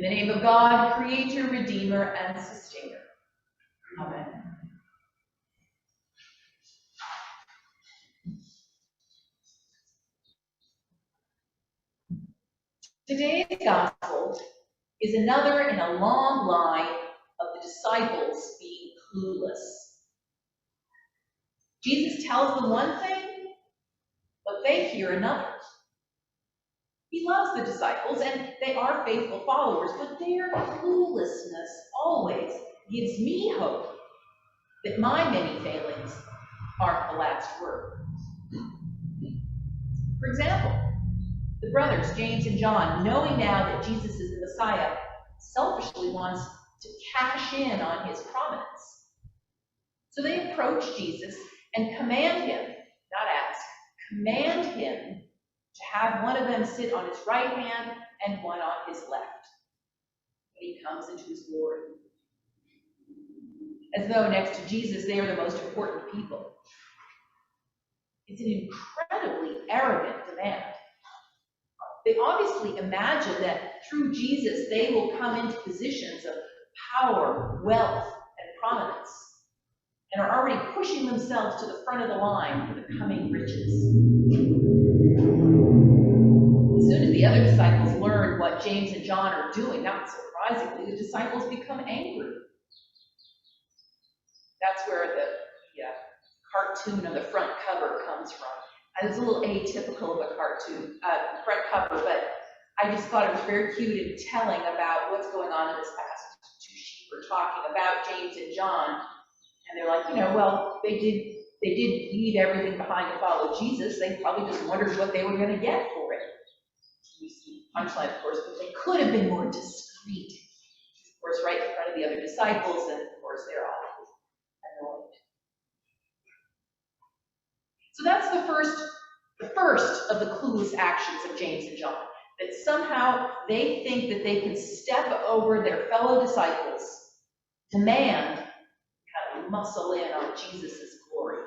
the name of God, Creator, Redeemer, and Sustainer. Amen. Today's gospel is another in a long line of the disciples being clueless. Jesus tells them one thing, but they hear another. He loves the disciples, and they are faithful followers, but their cluelessness always gives me hope that my many failings aren't the last word. For example, the brothers, James and John, knowing now that Jesus is the Messiah, selfishly wants to cash in on his prominence. So they approach Jesus and command him, not ask, command him to have one of them sit on his right hand and one on his left when he comes into his glory. As though next to Jesus, they are the most important people. It's an incredibly arrogant demand. They obviously imagine that through Jesus, they will come into positions of power, wealth, and prominence, and are already pushing themselves to the front of the line for the coming riches. As soon as the other disciples learn what James and John are doing, not surprisingly, the disciples become angry. That's where the cartoon on the front cover comes from. It's a little atypical of a cartoon front cover, but I just thought it was very cute and telling about what's going on in this passage. Two sheep are talking about James and John, and they're like, well, they did leave everything behind to follow Jesus. They probably just wondered what they were going to get for it. We see punchline, of course, but they could have been more discreet. Of course, right in front of the other disciples, and of course, they're all annoyed. So that's the first of the clueless actions of James and John, that somehow they think that they can step over their fellow disciples, demand, kind of muscle in on Jesus' glory.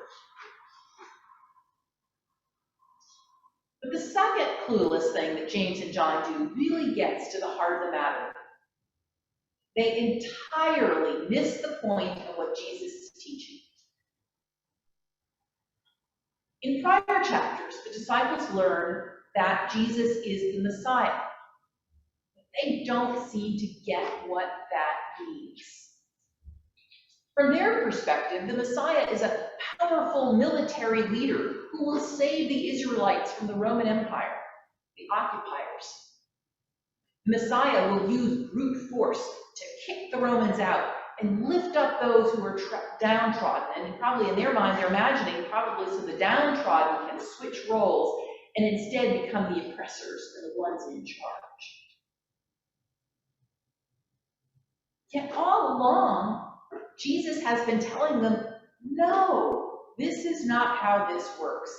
But the second clueless thing that James and John do really gets to the heart of the matter. They entirely miss the point of what Jesus is teaching. In prior chapters, the disciples learn that Jesus is the Messiah. But they don't seem to get what that means. From their perspective, the Messiah is a powerful military leader who will save the Israelites from the Roman Empire, the occupiers. The Messiah will use brute force to kick the Romans out and lift up those who are downtrodden. And probably in their mind, they're imagining probably so the downtrodden can switch roles and instead become the oppressors and the ones in charge. Yet all along, Jesus has been telling them, no, this is not how this works.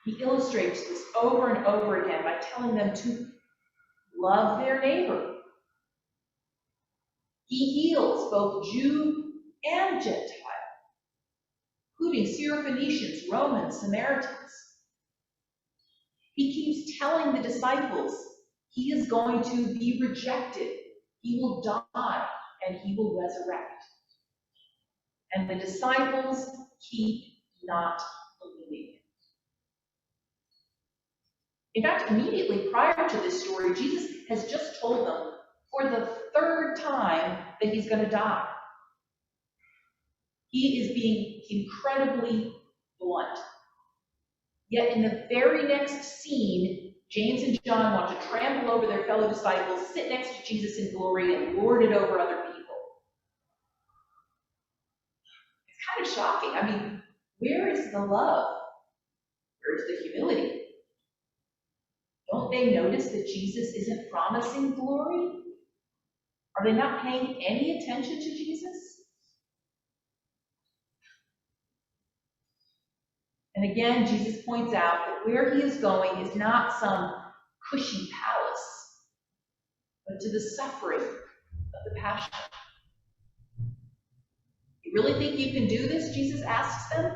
He illustrates this over and over again by telling them to love their neighbor. He heals both Jew and Gentile, including Syrophoenicians, Romans, Samaritans. He keeps telling the disciples he is going to be rejected, he will die, and he will resurrect. And the disciples keep not believing it. In fact, immediately prior to this story, Jesus has just told them for the third time that he's going to die. He is being incredibly blunt. Yet in the very next scene, James and John want to trample over their fellow disciples, sit next to Jesus in glory, and lord it over other people. It's kind of shocking. I mean, where is the love? Where's the humility? Don't they notice that Jesus isn't promising glory? Are they not paying any attention to Jesus? And again, Jesus points out that where he is going is not some cushy palace, but to the suffering of the passion. You really think you can do this? Jesus asks them.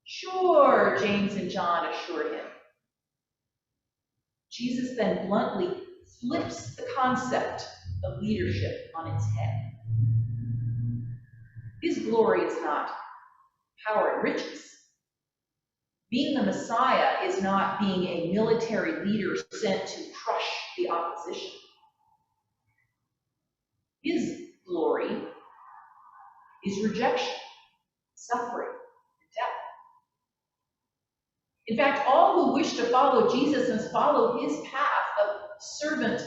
Sure, James and John assure him. Jesus then bluntly flips the concept of leadership on its head. His glory is not power and riches. Being the Messiah is not being a military leader sent to crush the opposition. His glory is rejection, suffering, and death. In fact, all who wish to follow Jesus must follow his path of servant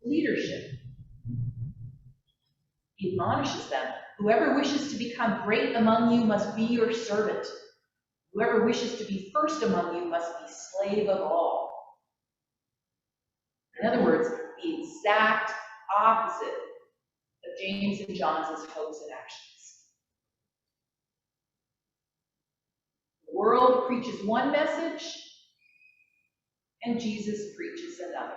leadership. He admonishes them, whoever wishes to become great among you must be your servant. Whoever wishes to be first among you must be slave of all. In other words, the exact opposite of James and John's hopes and actions. The world preaches one message, and Jesus preaches another.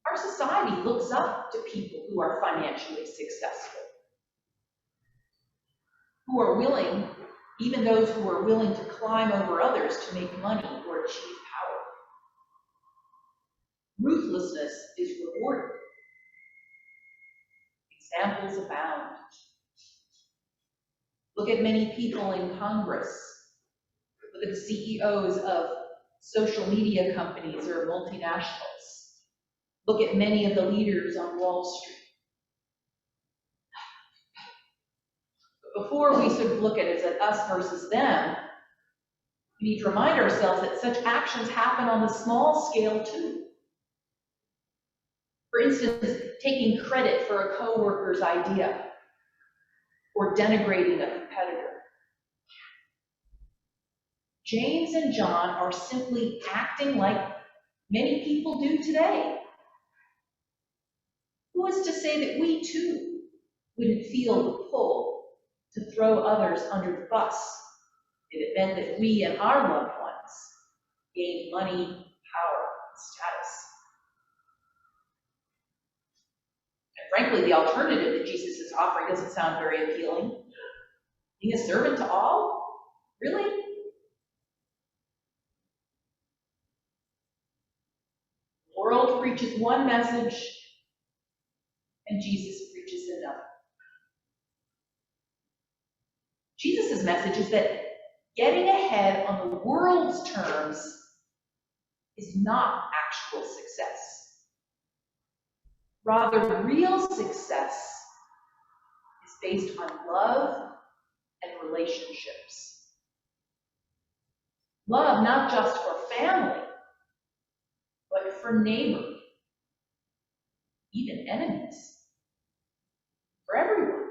Our society looks up to people who are financially successful, who are willing, even those who are willing to climb over others to make money or achieve power. Ruthlessness is rewarded. Examples abound. Look at many people in Congress. Look at the CEOs of social media companies or multinationals. Look at many of the leaders on Wall Street. But before we sort of look at it as us versus them, we need to remind ourselves that such actions happen on the small scale too. For instance, taking credit for a coworker's idea or denigrating a competitor. James and John are simply acting like many people do today. Who is to say that we too wouldn't feel the pull to throw others under the bus if it meant that we and our loved ones gained money, power, and status? And frankly, the alternative that Jesus is offering doesn't sound very appealing. Being a servant to all? Really? The world preaches one message, and Jesus preaches another. Jesus' message is that getting ahead on the world's terms is not actual success. Rather, real success is based on love and relationships. Love not just for family, but for neighbor, even enemies, for everyone.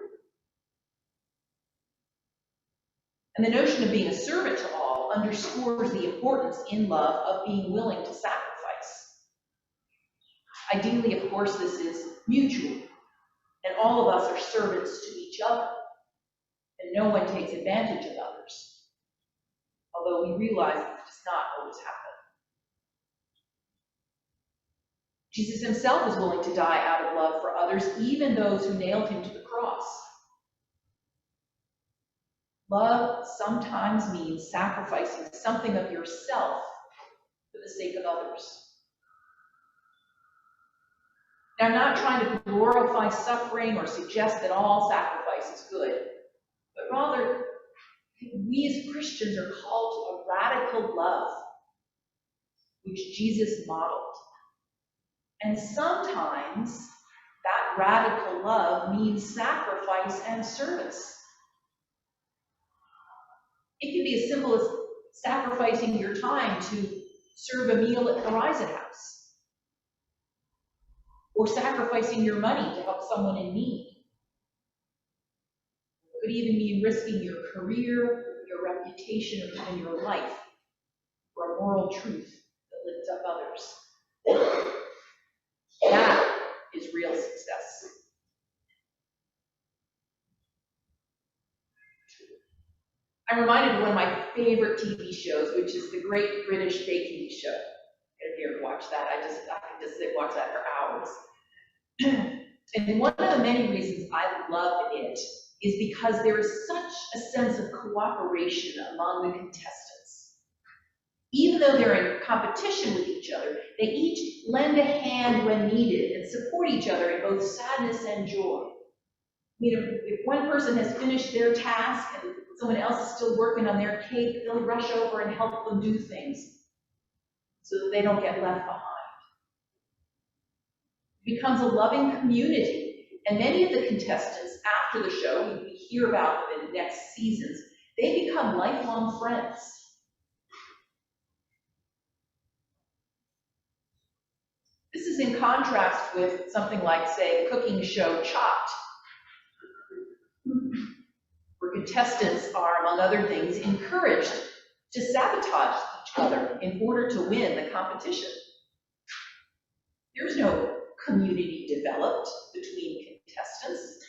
And the notion of being a servant to all underscores the importance in love of being willing to sacrifice. Ideally, of course, this is mutual, and all of us are servants to each other, and no one takes advantage of others, although we realize that does not always happen. Jesus himself was willing to die out of love for others, even those who nailed him to the cross. Love sometimes means sacrificing something of yourself for the sake of others. Now, I'm not trying to glorify suffering or suggest that all sacrifice is good, but rather, we as Christians are called to a radical love, which Jesus modeled. And sometimes that radical love means sacrifice and service. It can be as simple as sacrificing your time to serve a meal at Horizon House, or sacrificing your money to help someone in need. It could even mean risking your career, your reputation, or even your life for a moral truth that lifts up others. That is real success. I'm reminded of one of my favorite TV shows, which is The Great British Baking Show. If you ever watch that, I can just sit and watch that for hours. And one of the many reasons I love it is because there is such a sense of cooperation among the contestants. Even though they're in competition with each other, they each lend a hand when needed and support each other in both sadness and joy. If one person has finished their task and someone else is still working on their cake, they'll rush over and help them do things so that they don't get left behind. It becomes a loving community, and many of the contestants after the show, we hear about them in next seasons, they become lifelong friends. This is in contrast with something like, say, the cooking show Chopped, where contestants are, among other things, encouraged to sabotage each other in order to win the competition. There's no community developed between contestants.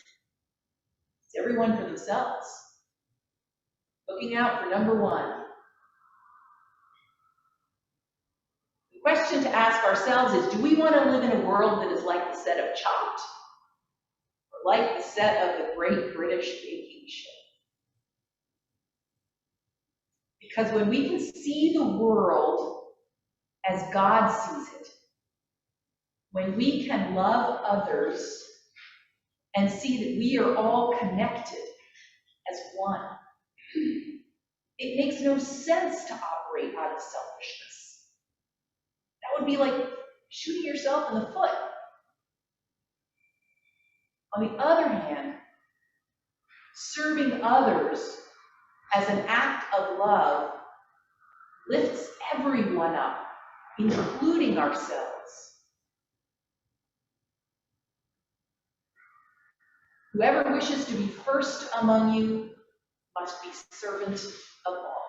It's everyone for themselves, looking out for number one. The question to ask ourselves is, do we want to live in a world that is like the set of Chopped, or like the set of The Great British Baking Show? Because when we can see the world as God sees it, when we can love others and see that we are all connected as one, it makes no sense to operate out of selfishness. That would be like shooting yourself in the foot. On the other hand, serving others as an act of love lifts everyone up, including ourselves. Whoever wishes to be first among you must be servant of all.